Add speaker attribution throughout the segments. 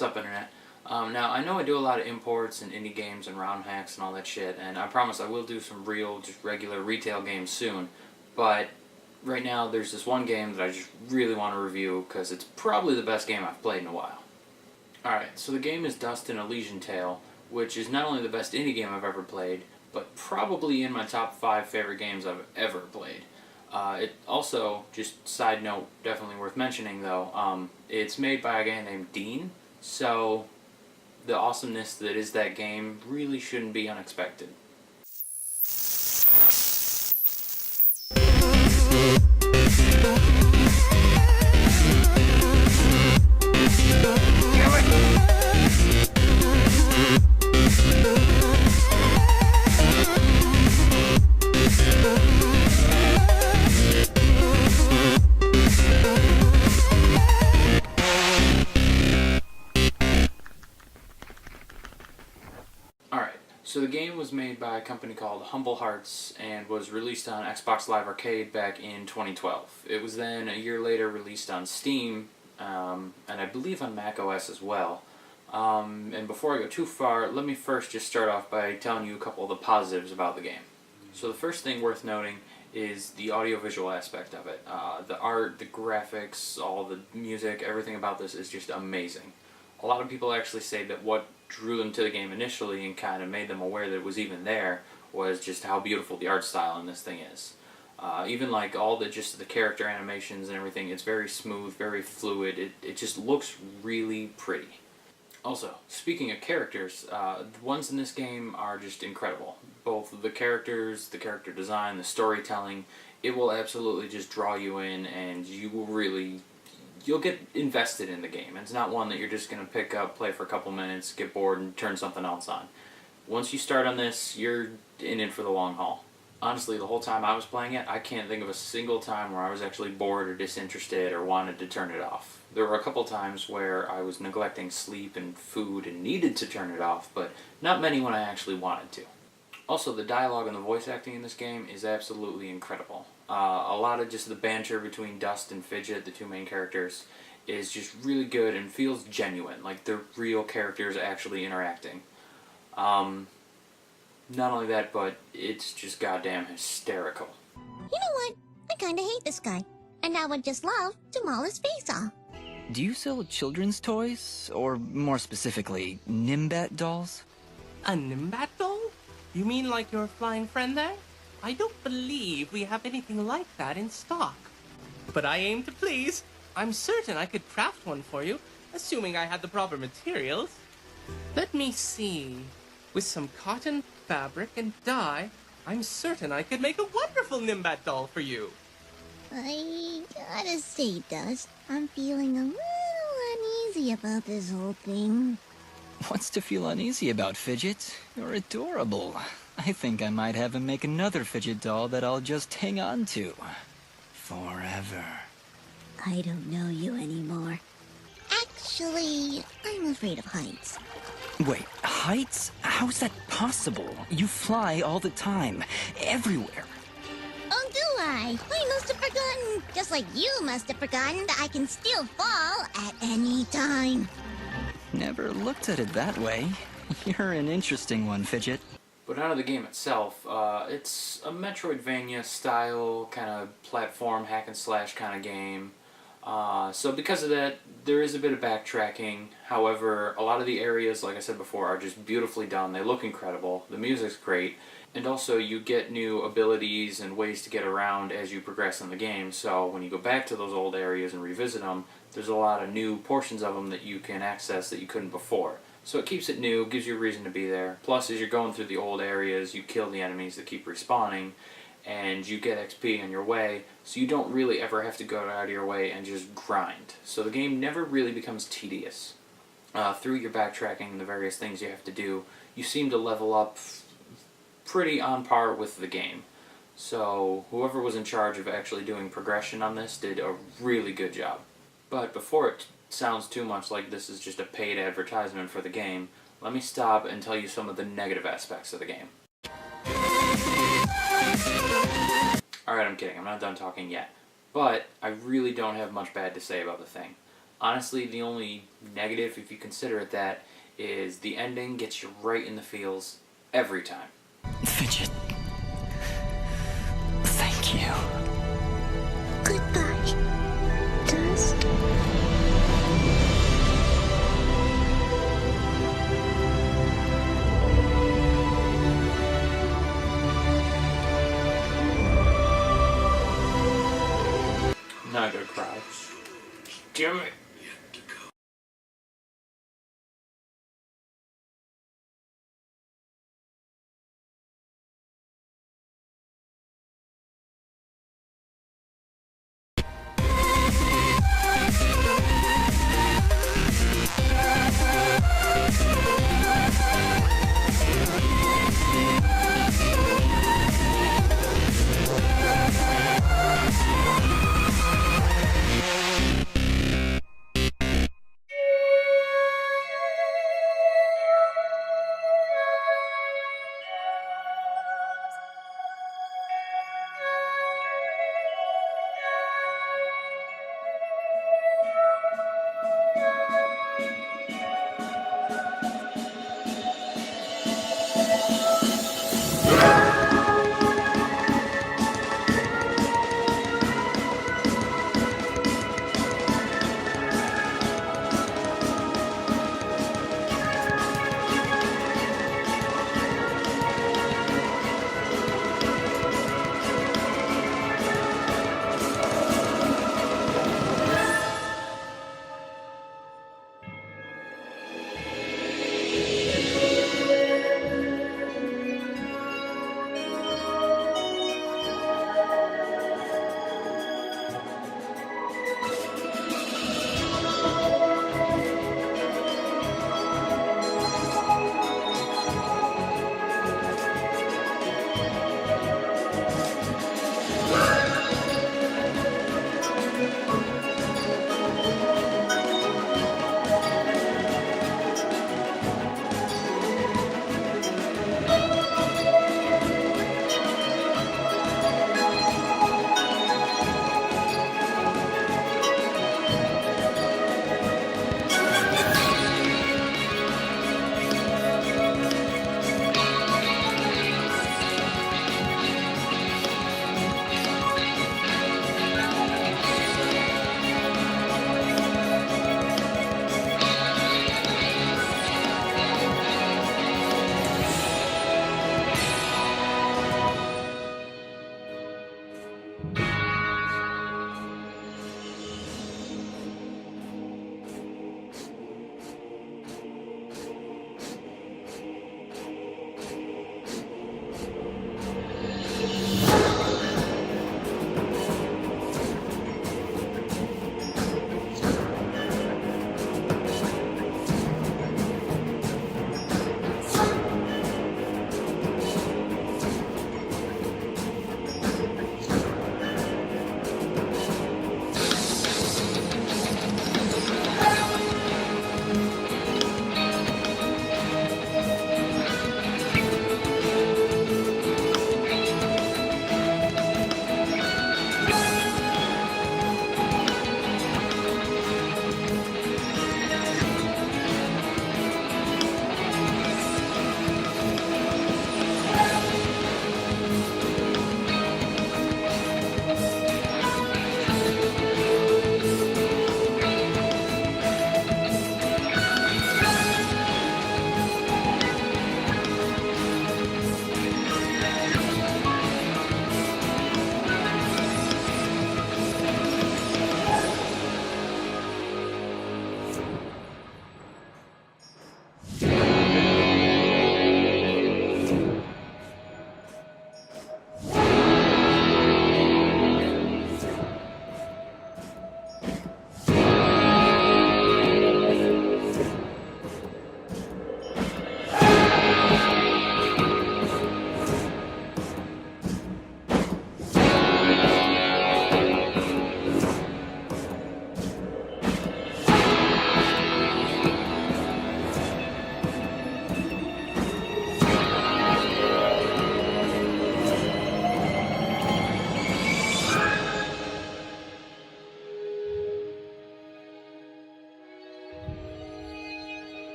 Speaker 1: What's up, Internet? Now, I know I do a lot of imports and indie games and ROM hacks and all that shit, and I promise I will do some real, just regular retail games soon, but right now there's this one game that I just really want to review because it's probably the best game I've played in a while. Alright, so the game is Dust: An Elysian Tale, which is not only the best indie game I've ever played, but probably in my top 5 favorite games I've ever played. It also, just side note, definitely worth mentioning though, it's made by a guy named Dean, so the awesomeness that is that game really shouldn't be unexpected. Alright, so the game was made by a company called Humble Hearts and was released on Xbox Live Arcade back in 2012. It was then, a year later, released on Steam, and I believe on Mac OS as well. And before I go too far, let me first just start off by telling you a couple of the positives about the game. So the first thing worth noting is the audiovisual aspect of it. The art, the graphics, all the music, everything about this is just amazing. A lot of people actually say that what drew them to the game initially and kind of made them aware that it was even there was just how beautiful the art style in this thing is. Even like all the character animations and everything, it's very smooth, very fluid. It just looks really pretty. Also, speaking of characters, the ones in this game are just incredible. Both the characters, the character design, the storytelling, it will absolutely just draw you in, and you'll get invested in the game. It's not one that you're just going to pick up, play for a couple minutes, get bored, and turn something else on. Once you start on this, you're in it for the long haul. Honestly, the whole time I was playing it, I can't think of a single time where I was actually bored or disinterested or wanted to turn it off. There were a couple times where I was neglecting sleep and food and needed to turn it off, but not many when I actually wanted to. Also, the dialogue and the voice acting in this game is absolutely incredible. A lot of just the banter between Dust and Fidget, the two main characters, is just really good and feels genuine, like they're real characters actually interacting. Not only that, but it's just goddamn hysterical.
Speaker 2: You know what? I kinda hate this guy, and I would just love to maul his face off.
Speaker 3: Do you sell children's toys? Or more specifically, Nimbat dolls?
Speaker 4: A Nimbat doll? You mean like your flying friend there? I don't believe we have anything like that in stock. But I aim to please. I'm certain I could craft one for you, assuming I had the proper materials. Let me see. With some cotton, fabric, and dye, I'm certain I could make a wonderful Nimbat doll for you.
Speaker 2: I gotta say, Dust, I'm feeling a little uneasy about this whole thing.
Speaker 3: What's to feel uneasy about, Fidget? You're adorable. I think I might have him make another Fidget doll that I'll just hang on to. Forever.
Speaker 2: I don't know you anymore. Actually, I'm afraid of heights.
Speaker 3: Wait, heights? How's that possible? You fly all the time. Everywhere.
Speaker 2: Oh, do I? I must have forgotten. Just like you must have forgotten that I can still fall at any time.
Speaker 3: Never looked at it that way. You're an interesting one, Fidget.
Speaker 1: But out of the game itself, it's a Metroidvania style kind of platform hack and slash kind of game. So because of that, there is a bit of backtracking. However, a lot of the areas, like I said before, are just beautifully done. They look incredible. The music's great. And also, you get new abilities and ways to get around as you progress in the game. So when you go back to those old areas and revisit them, there's a lot of new portions of them that you can access that you couldn't before. So it keeps it new, gives you a reason to be there. Plus, as you're going through the old areas, you kill the enemies that keep respawning, and you get XP on your way, so you don't really ever have to go out of your way and just grind. So the game never really becomes tedious. Through your backtracking and the various things you have to do, you seem to level up pretty on par with the game. So whoever was in charge of actually doing progression on this did a really good job. But before it sounds too much like this is just a paid advertisement for the game, let me stop and tell you some of the negative aspects of the game. Alright, I'm kidding, I'm not done talking yet. But I really don't have much bad to say about the thing. Honestly, the only negative, if you consider it that, is the ending gets you right in the feels every time.
Speaker 3: Fidget. Thank you.
Speaker 2: Goodbye, Dust.
Speaker 1: I'm not gonna cry. Damn it.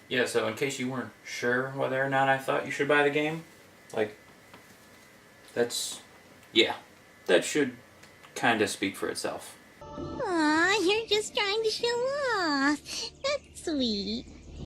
Speaker 1: Yeah, so in case you weren't sure whether or not I thought you should buy the game, like, yeah, that should kind of speak for itself.
Speaker 2: Aw, you're just trying to show off. That's sweet.